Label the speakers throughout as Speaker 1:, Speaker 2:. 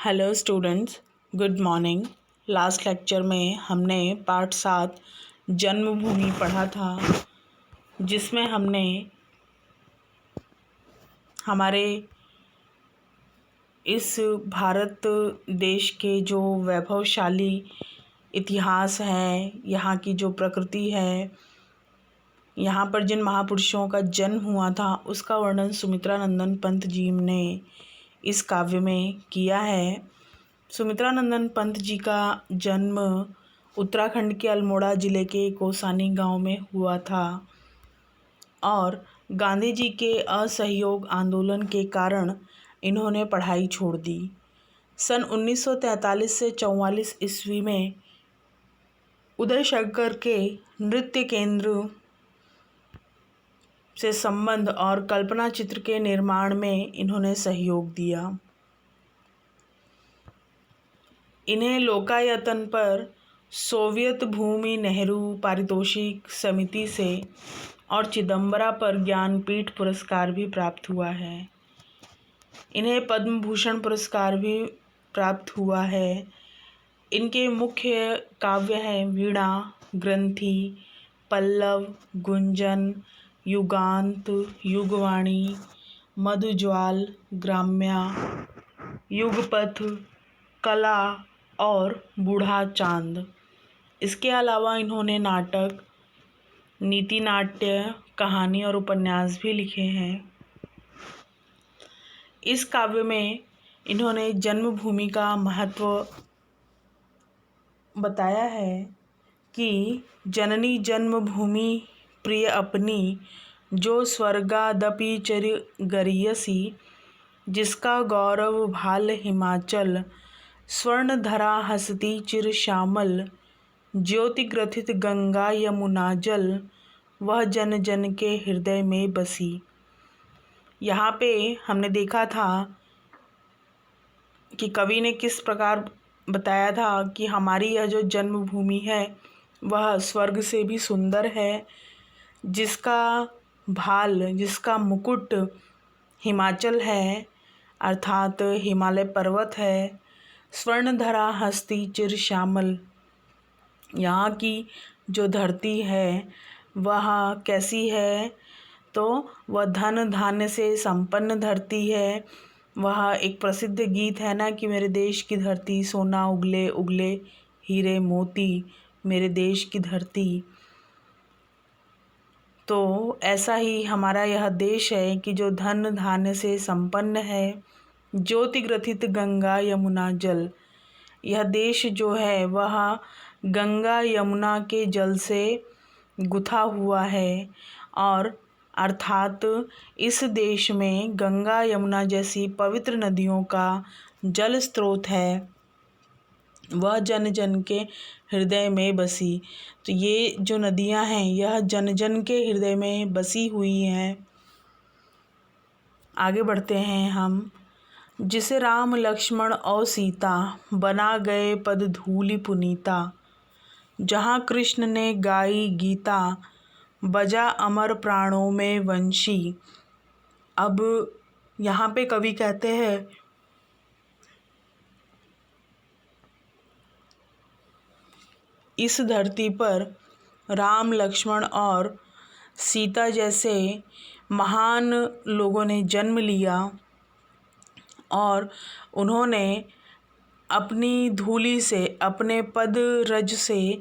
Speaker 1: Hello students, good morning. Last lecture में हमने part 7 जन्मभूमि पढ़ा था, जिसमें हमने हमारे इस भारत देश के जो वैभवशाली इतिहास है, यहाँ की जो प्रकृति है, यहाँ पर जिन महापुरुषों का जन्म हुआ था, उसका वर्णन सुमित्रा नंदन पंत जी ने इस काव्य में किया है। सुमित्रा नंदन पंत जी का जन्म उत्तराखंड के अल्मोड़ा ज़िले के कोसानी गांव में हुआ था और गांधी जी के असहयोग आंदोलन के कारण इन्होंने पढ़ाई छोड़ दी। सन 1943 से 44 ईस्वी में उदय शंकर के नृत्य केंद्र से संबंध और कल्पना चित्र के निर्माण में इन्होंने सहयोग दिया। इन्हें लोकायतन पर सोवियत भूमि नेहरू पारितोषिक समिति से और चिदम्बरा पर ज्ञानपीठ पुरस्कार भी प्राप्त हुआ है। इन्हें पद्म भूषण पुरस्कार भी प्राप्त हुआ है। इनके मुख्य काव्य हैं वीणा, ग्रंथि, पल्लव, गुंजन, युगांत, युगवाणी, मधुज्वाल, ग्राम्या, युगपथ, कला और बूढ़ा चांद। इसके अलावा इन्होंने नाटक, नीति नाट्य, कहानी और उपन्यास भी लिखे हैं। इस काव्य में इन्होंने जन्मभूमि का महत्व बताया है कि जननी जन्मभूमि प्रिय अपनी, जो स्वर्गादपि चिर गरियसी, जिसका गौरव भाल हिमाचल, स्वर्ण धरा हसती चिर श्यामल, ज्योति ग्रथित गंगा यमुना जल, वह जन जन के हृदय में बसी। यहाँ पे हमने देखा था कि कवि ने किस प्रकार बताया था कि हमारी यह जो जन्मभूमि है वह स्वर्ग से भी सुंदर है, जिसका भाल, जिसका मुकुट हिमाचल है, अर्थात हिमालय पर्वत है। स्वर्णधरा हस्ती चिर श्यामल, यहाँ की जो धरती है वह कैसी है, तो वह धन धान्य से संपन्न धरती है। वह एक प्रसिद्ध गीत है ना कि मेरे देश की धरती सोना उगले उगले हीरे मोती, मेरे देश की धरती। तो ऐसा ही हमारा यह देश है कि जो धन धान्य से संपन्न है। ज्योति ग्रथित गंगा यमुना जल, यह देश जो है वह गंगा यमुना के जल से गुथा हुआ है और अर्थात इस देश में गंगा यमुना जैसी पवित्र नदियों का जल स्रोत है, वह जन जन के हृदय में बसी। तो ये जो नदियां हैं यह जन जन के हृदय में बसी हुई हैं। आगे बढ़ते हैं हम। जिसे राम लक्ष्मण और सीता, बना गए पद धूलि पुनीता, जहाँ कृष्ण ने गाई गीता, बजा अमर प्राणों में वंशी। अब यहाँ पे कवि कहते हैं इस धरती पर राम, लक्ष्मण और सीता जैसे महान लोगों ने जन्म लिया और उन्होंने अपनी धूलि से, अपने पद रज से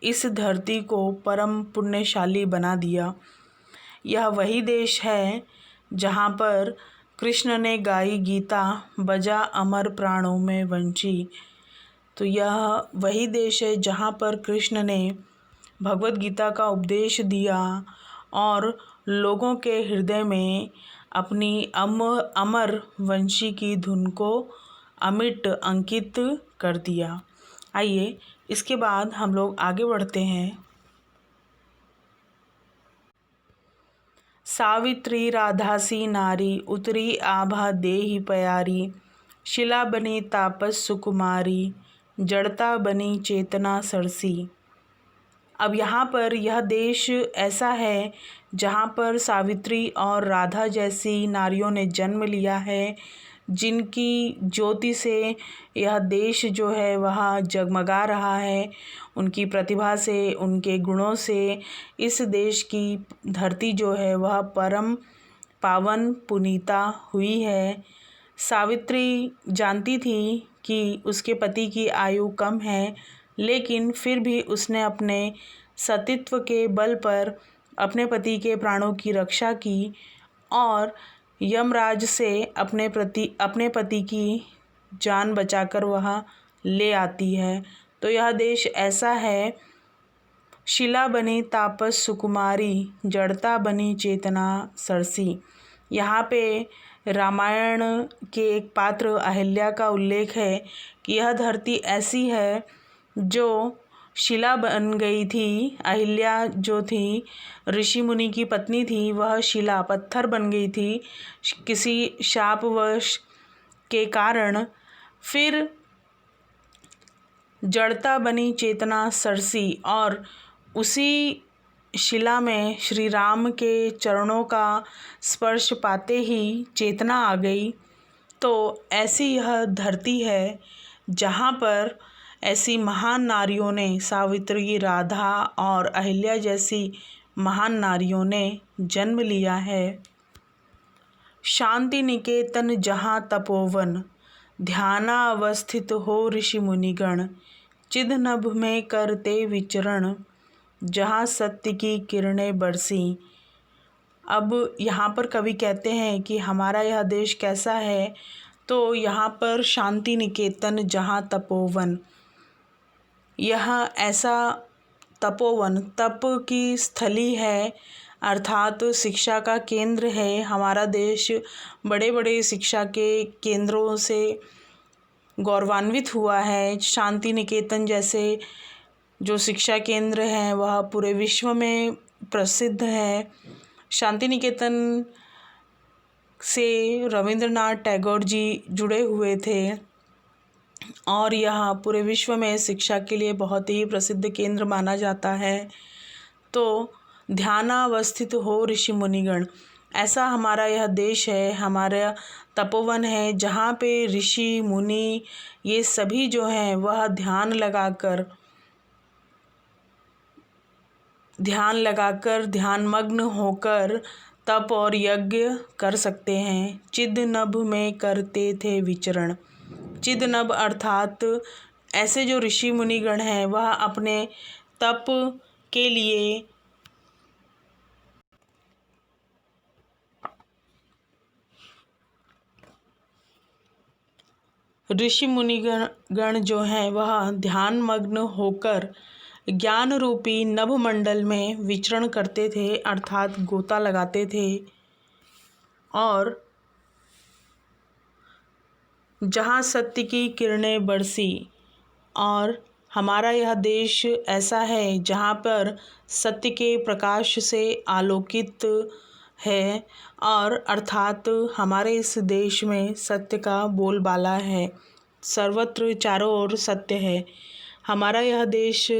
Speaker 1: इस धरती को परम पुण्यशाली बना दिया। यह वही देश है जहाँ पर कृष्ण ने गाई गीता, बजा अमर प्राणों में वंशी। तो यह वही देश है जहाँ पर कृष्ण ने भगवत गीता का उपदेश दिया और लोगों के हृदय में अपनी अमर वंशी की धुन को अमिट अंकित कर दिया। आइए इसके बाद हम लोग आगे बढ़ते हैं। सावित्री राधासी नारी, उतरी आभा देहि प्यारी, शिला बनी तापस सुकुमारी, जड़ता बनी चेतना सरसी। अब यहाँ पर यह देश ऐसा है जहाँ पर सावित्री और राधा जैसी नारियों ने जन्म लिया है, जिनकी ज्योति से यह देश जो है वह जगमगा रहा है, उनकी प्रतिभा से, उनके गुणों से इस देश की धरती जो है वह परम पावन पुनीता हुई है। सावित्री जानती थी कि उसके पति की आयु कम है, लेकिन फिर भी उसने अपने सतीत्व के बल पर अपने पति के प्राणों की रक्षा की और यमराज से अपने पति की जान बचाकर वह ले आती है। तो यह देश ऐसा है, शिला बनी तापस सुकुमारी, जड़ता बनी चेतना सरसी। यहाँ पे रामायण के एक पात्र अहिल्या का उल्लेख है कि यह धरती ऐसी है जो शिला बन गई थी। अहिल्या जो थी ऋषि मुनि की पत्नी थी, वह शिला पत्थर बन गई थी किसी शापवश के कारण। फिर जड़ता बनी चेतना सरसी और उसी शिला में श्री राम के चरणों का स्पर्श पाते ही चेतना आ गई। तो ऐसी यह धरती है जहाँ पर ऐसी महान नारियों ने, सावित्री, राधा और अहिल्या जैसी महान नारियों ने जन्म लिया है। शांति निकेतन जहाँ तपोवन, ध्यानावस्थित हो ऋषि मुनिगण, चिद नभ में करते विचरण, जहाँ सत्य की किरणें बरसी। अब यहाँ पर कवि कहते हैं कि हमारा यह देश कैसा है, तो यहाँ पर शांति निकेतन जहाँ तपोवन, यह ऐसा तपोवन, तप की स्थली है, अर्थात शिक्षा का केंद्र है। हमारा देश बड़े बड़े शिक्षा के केंद्रों से गौरवान्वित हुआ है। शांति निकेतन जैसे जो शिक्षा केंद्र हैं वह पूरे विश्व में प्रसिद्ध है। शांति निकेतन से रविंद्रनाथ टैगोर जी जुड़े हुए थे और यह पूरे विश्व में शिक्षा के लिए बहुत ही प्रसिद्ध केंद्र माना जाता है। तो ध्यानावस्थित हो ऋषि मुनिगण, ऐसा हमारा यह देश है, हमारा तपोवन है जहाँ पे ऋषि मुनि ये सभी जो हैं वह ध्यान लगाकर ध्यानमग्न होकर तप और यज्ञ कर सकते हैं। चिद नभ में करते थे विचरण। चिद नभ अर्थात ऐसे जो ऋषि मुनिगण हैं वह अपने तप के लिए ऋषि मुनिगण जो हैं वह ध्यानमग्न होकर ज्ञान रूपी नभ मंडल में विचरण करते थे, अर्थात गोता लगाते थे। और जहाँ सत्य की किरणें बरसी, और हमारा यह देश ऐसा है जहाँ पर सत्य के प्रकाश से आलोकित है, और अर्थात हमारे इस देश में सत्य का बोलबाला है, सर्वत्र चारों ओर सत्य है। हमारा यह देश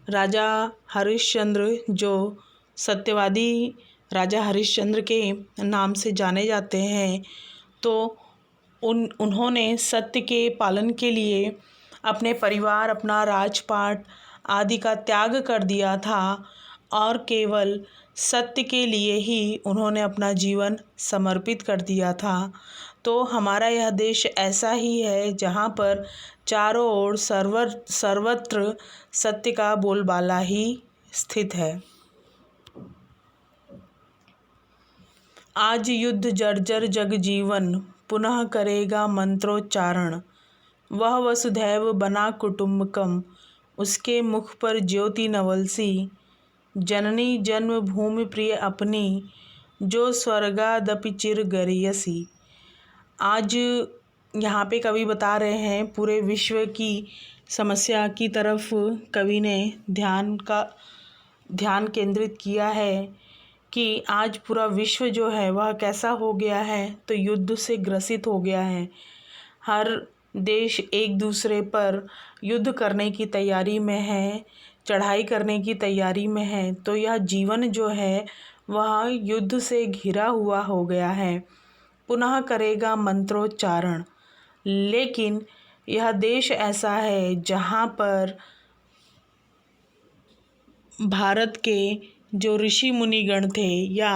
Speaker 1: राजा हरिश्चंद्र, जो सत्यवादी राजा हरिश्चंद्र के नाम से जाने जाते हैं, तो उन्होंने सत्य के पालन के लिए अपने परिवार, अपना राजपाट आदि का त्याग कर दिया था और केवल सत्य के लिए ही उन्होंने अपना जीवन समर्पित कर दिया था। तो हमारा यह देश ऐसा ही है जहाँ पर चारों ओर सर्वत्र सत्य का बोलबाला ही स्थित है। आज युद्ध जर्जर जग जीवन, पुनः करेगा मंत्रोच्चारण, वह वसुधैव बना कुटुम्बकम, उसके मुख पर ज्योति नवल सी, जननी जन्मभूमि प्रिय अपनी, जो स्वर्गादपि चिर गरियसी। आज यहाँ पे कवि बता रहे हैं पूरे विश्व की समस्या की तरफ कवि ने ध्यान केंद्रित किया है कि आज पूरा विश्व जो है वह कैसा हो गया है, तो युद्ध से ग्रसित हो गया है। हर देश एक दूसरे पर युद्ध करने की तैयारी में है, चढ़ाई करने की तैयारी में है। तो यह जीवन जो है वह युद्ध से घिरा हुआ हो गया है। पुनः करेगा मंत्रोच्चारण। लेकिन यह देश ऐसा है जहाँ पर भारत के जो ऋषि मुनिगण थे या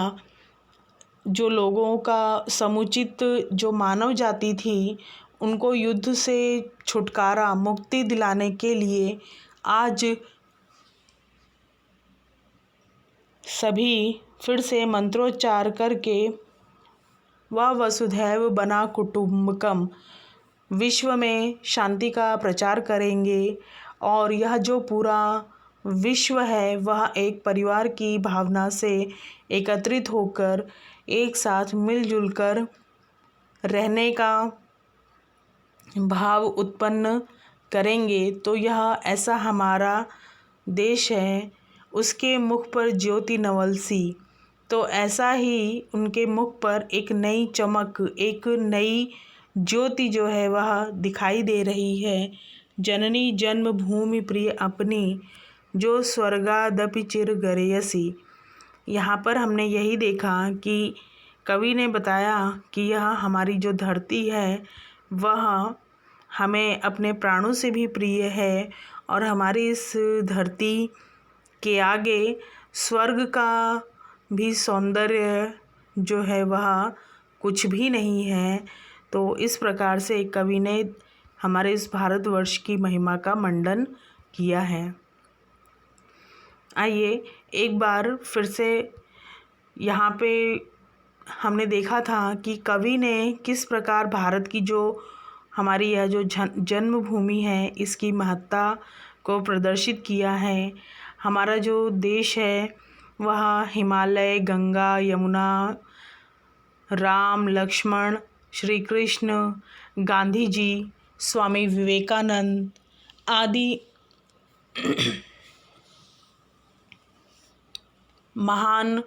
Speaker 1: जो लोगों का समुचित जो मानव जाति थी, उनको युद्ध से छुटकारा मुक्ति दिलाने के लिए आज सभी फिर से मंत्रोच्चार करके वह वसुधैव बना कुटुम्बकम विश्व में शांति का प्रचार करेंगे। और यह जो पूरा विश्व है वह एक परिवार की भावना से एकत्रित होकर एक साथ मिलजुल कर रहने का भाव उत्पन्न करेंगे। तो यह ऐसा हमारा देश है, उसके मुख पर ज्योति नवल सी। तो ऐसा ही उनके मुख पर एक नई चमक, एक नई ज्योति जो है वह दिखाई दे रही है। जननी जन्मभूमि प्रिय अपनी, जो स्वर्गादपि चिर गरेयसी। यहाँ पर हमने यही देखा कि कवि ने बताया कि यह हमारी जो धरती है वह हमें अपने प्राणों से भी प्रिय है और हमारी इस धरती के आगे स्वर्ग का भी सौंदर्य जो है वह कुछ भी नहीं है। तो इस प्रकार से कवि ने हमारे इस भारतवर्ष की महिमा का मंडन किया है। आइए एक बार फिर से यहाँ पे हमने देखा था कि कवि ने किस प्रकार भारत की जो हमारी यह जो जन्मभूमि है इसकी महत्ता को प्रदर्शित किया है। हमारा जो देश है वह हिमालय, गंगा, यमुना, राम, लक्ष्मण, श्री कृष्ण, गांधी जी, स्वामी विवेकानंद आदि महान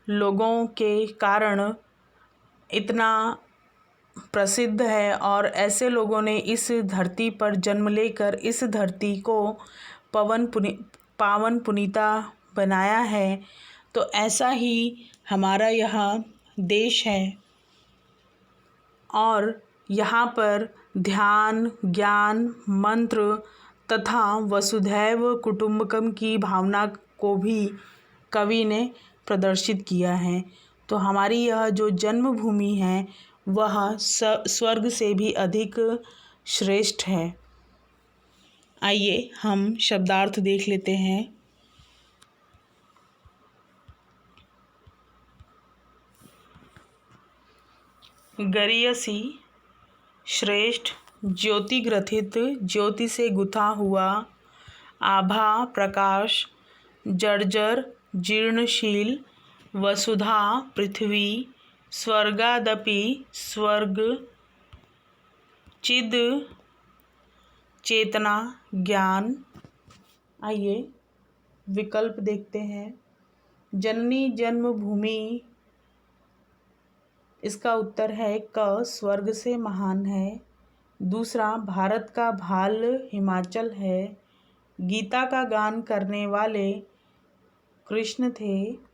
Speaker 1: लोगों के कारण इतना प्रसिद्ध है। और ऐसे लोगों ने इस धरती पर जन्म लेकर इस धरती को पावन पुनीता बनाया है। तो ऐसा ही हमारा यह देश है और यहाँ पर ध्यान, ज्ञान, मंत्र तथा वसुधैव कुटुम्बकम की भावना को भी कवि ने प्रदर्शित किया है। तो हमारी यह जो जन्मभूमि है वह स्वर्ग से भी अधिक श्रेष्ठ है। आइए हम शब्दार्थ देख लेते हैं। गरेयसी श्रेष्ठ, ज्योति ग्रथित, ज्योति से गुथा हुआ, आभा प्रकाश, जर्जर जीर्णशील, वसुधा पृथ्वी, स्वर्गादपि स्वर्ग, चिद चेतना ज्ञान। आइए विकल्प देखते हैं। जननी जन्मभूमि, इसका उत्तर है क, स्वर्ग से महान है। दूसरा, भारत का भाल हिमाचल है। गीता का गान करने वाले कृष्ण थे।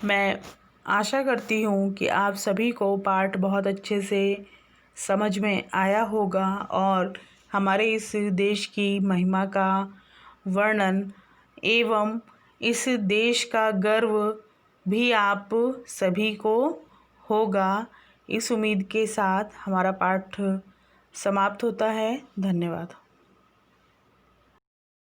Speaker 1: मैं आशा करती हूँ कि आप सभी को पाठ बहुत अच्छे से समझ में आया होगा और हमारे इस देश की महिमा का वर्णन एवं इस देश का गर्व भी आप सभी को होगा। इस उम्मीद के साथ हमारा पाठ समाप्त होता है। धन्यवाद।